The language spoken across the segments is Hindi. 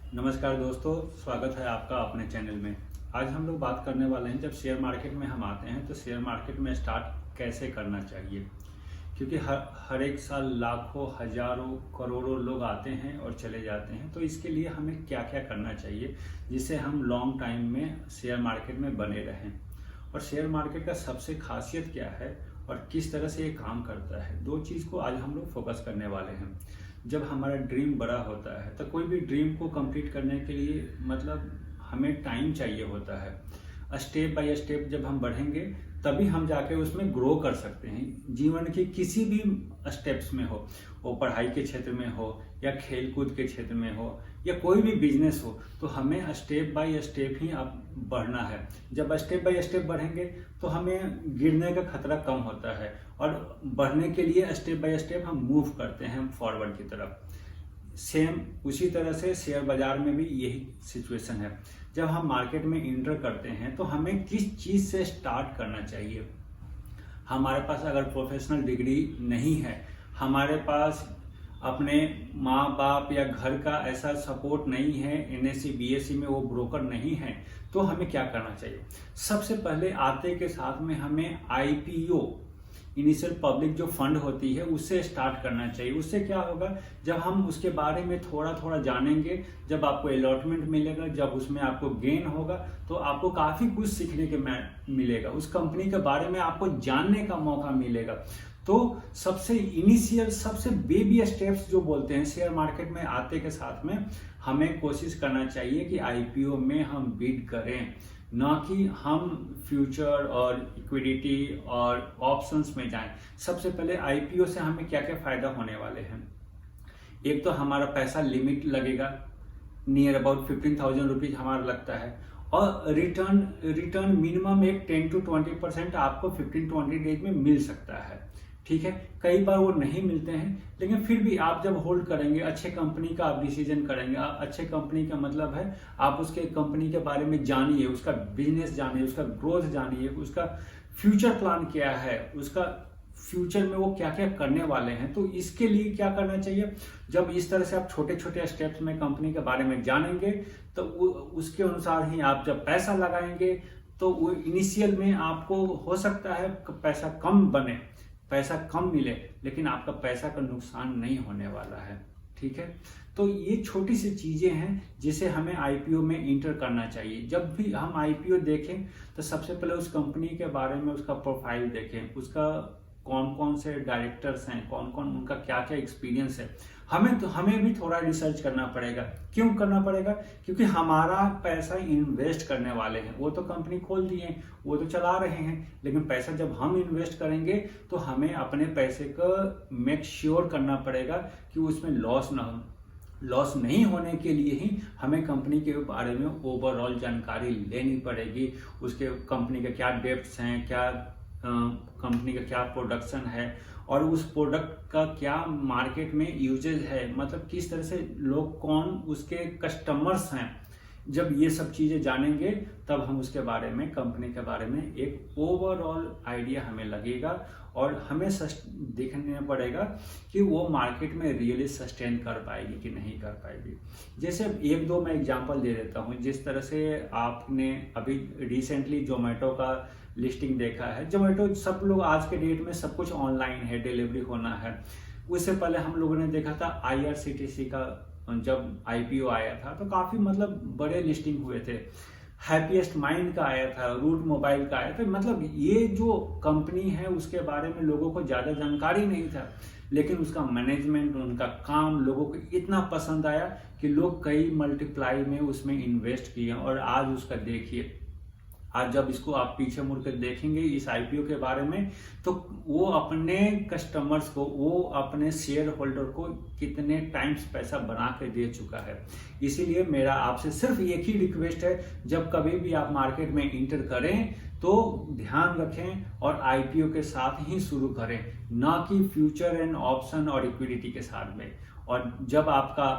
नमस्कार दोस्तों, स्वागत है आपका अपने चैनल में। आज हम लोग बात करने वाले हैं, जब शेयर मार्केट में हम आते हैं तो शेयर मार्केट में स्टार्ट कैसे करना चाहिए। क्योंकि हर एक साल लाखों, हजारों, करोड़ों लोग आते हैं और चले जाते हैं, तो इसके लिए हमें क्या क्या करना चाहिए जिससे हम लॉन्ग टाइम में शेयर मार्केट में बने रहें। और शेयर मार्केट का सबसे खासियत क्या है और किस तरह से ये काम करता है, दो चीज़ को आज हम लोग फोकस करने वाले हैं। जब हमारा ड्रीम बड़ा होता है तो कोई भी ड्रीम को कंप्लीट करने के लिए मतलब हमें टाइम चाहिए होता है। स्टेप बाय स्टेप जब हम बढ़ेंगे तभी हम जाके उसमें ग्रो कर सकते हैं। जीवन के किसी भी स्टेप्स में हो, वो पढ़ाई के क्षेत्र में हो या खेल कूद के क्षेत्र में हो या कोई भी बिजनेस हो, तो हमें स्टेप बाय स्टेप ही अब बढ़ना है। जब स्टेप बाय स्टेप बढ़ेंगे तो हमें गिरने का खतरा कम होता है और बढ़ने के लिए स्टेप बाय स्टेप हम मूव करते हैं फॉरवर्ड की तरफ। सेम उसी तरह से शेयर बाजार में भी यही सिचुएशन है। जब हम मार्केट में इंटर करते हैं तो हमें किस चीज़ से स्टार्ट करना चाहिए। हमारे पास अगर प्रोफेशनल डिग्री नहीं है, हमारे पास अपने माँ बाप या घर का ऐसा सपोर्ट नहीं है, एनएससी बीएससी में वो ब्रोकर नहीं है, तो हमें क्या करना चाहिए। सबसे पहले आते के साथ में हमें आईपीओ, इनिशियल पब्लिक जो फंड होती है, उससे स्टार्ट करना चाहिए। उससे क्या होगा, जब हम उसके बारे में थोड़ा थोड़ा जानेंगे, जब आपको अलॉटमेंट मिलेगा, जब उसमें आपको गेन होगा, तो आपको काफ़ी कुछ सीखने के मिलेगा, उस कंपनी के बारे में आपको जानने का मौका मिलेगा। तो सबसे इनिशियल, सबसे बेबी स्टेप्स जो बोलते हैं, शेयर मार्केट में आते के साथ में हमें कोशिश करना चाहिए कि आईपीओ में हम बिड करें, ना कि हम फ्यूचर और इक्विडिटी और ऑप्शंस में जाएं। सबसे पहले आईपीओ से हमें क्या क्या फायदा होने वाले हैं। एक तो हमारा पैसा लिमिट लगेगा, नियर अबाउट 15,000 रुपीज हमारा लगता है, और रिटर्न मिनिमम एक 10 to 20% आपको 15-20 डेज में मिल सकता है। ठीक है, कई बार वो नहीं मिलते हैं, लेकिन फिर भी आप जब होल्ड करेंगे, अच्छे कंपनी का आप डिसीजन करेंगे। अच्छे कंपनी का मतलब है आप उसके कंपनी के बारे में जानिए, उसका बिजनेस जानिए, उसका ग्रोथ जानिए, उसका फ्यूचर प्लान क्या है, उसका फ्यूचर में वो क्या क्या करने वाले हैं। तो इसके लिए क्या करना चाहिए, जब इस तरह से आप छोटे छोटे स्टेप्स में कंपनी के बारे में जानेंगे तो उसके अनुसार ही आप जब पैसा लगाएंगे तो वो इनिशियल में आपको हो सकता है पैसा कम बने, पैसा कम मिले, लेकिन आपका पैसा का नुकसान नहीं होने वाला है। ठीक है, तो ये छोटी सी चीजें हैं जिसे हमें आईपीओ में इंटर करना चाहिए। जब भी हम आईपीओ देखें तो सबसे पहले उस कंपनी के बारे में उसका प्रोफाइल देखें, उसका कौन कौन से डायरेक्टर्स हैं, कौन कौन, उनका क्या क्या एक्सपीरियंस है। हमें भी थोड़ा रिसर्च करना पड़ेगा। क्यों करना पड़ेगा, क्योंकि हमारा पैसा इन्वेस्ट करने वाले हैं। वो तो कंपनी खोल दिए, वो तो चला रहे हैं, लेकिन पैसा जब हम इन्वेस्ट करेंगे तो हमें अपने पैसे का मेक श्योर करना पड़ेगा कि उसमें लॉस ना हो। लॉस नहीं होने के लिए ही हमें कंपनी के बारे में ओवरऑल जानकारी लेनी पड़ेगी। उसके कंपनी के क्या डेप्ट्स हैं, क्या कंपनी का क्या प्रोडक्शन है, और उस प्रोडक्ट का क्या मार्केट में यूजेज है, मतलब किस तरह से लोग, कौन उसके कस्टमर्स हैं। जब ये सब चीजें जानेंगे तब हम उसके बारे में, कंपनी के बारे में एक ओवरऑल आइडिया हमें लगेगा, और हमें देखना पड़ेगा कि वो मार्केट में रियली सस्टेन कर पाएगी कि नहीं कर पाएगी। जैसे एक दो मैं एग्जांपल दे देता हूँ। जिस तरह से आपने अभी रिसेंटली जोमेटो का लिस्टिंग देखा है। जोमेटो, सब लोग आज के डेट में सब कुछ ऑनलाइन है, डिलीवरी होना है। उससे पहले हम लोगों ने देखा था आईआरसीटीसी का, जब आईपीओ आया था तो काफी मतलब बड़े लिस्टिंग हुए थे। हैप्पीएस्ट माइंड का आया था, रूट मोबाइल का आया था। मतलब ये जो कंपनी है उसके बारे में लोगों को ज्यादा जानकारी नहीं था, लेकिन उसका मैनेजमेंट, उनका काम लोगों को इतना पसंद आया कि लोग कई मल्टीप्लाई में उसमें इन्वेस्ट किए। और आज उसका देखिए, आज जब इसको आप पीछे मुड़कर देखेंगे इस आईपीओ के बारे में, तो वो अपने कस्टमर्स को, वो अपने शेयर होल्डर को कितने टाइम्स पैसा बना के दे चुका है। इसीलिए मेरा आपसे सिर्फ एक ही रिक्वेस्ट है, जब कभी भी आप मार्केट में इंटर करें तो ध्यान रखें और आईपीओ के साथ ही शुरू करें, ना कि फ्यूचर एंड ऑप्शन और इक्विडिटी के साथ में। और जब आपका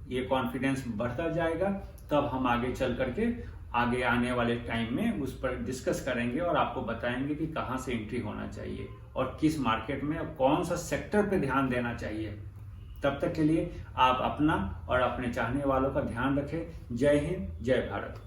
ये कॉन्फिडेंस बढ़ता जाएगा तब हम आगे चल करके आगे आने वाले टाइम में उस पर डिस्कस करेंगे और आपको बताएंगे कि कहाँ से एंट्री होना चाहिए और किस मार्केट में और कौन सा सेक्टर पे ध्यान देना चाहिए। तब तक के लिए आप अपना और अपने चाहने वालों का ध्यान रखें। जय हिंद, जय भारत।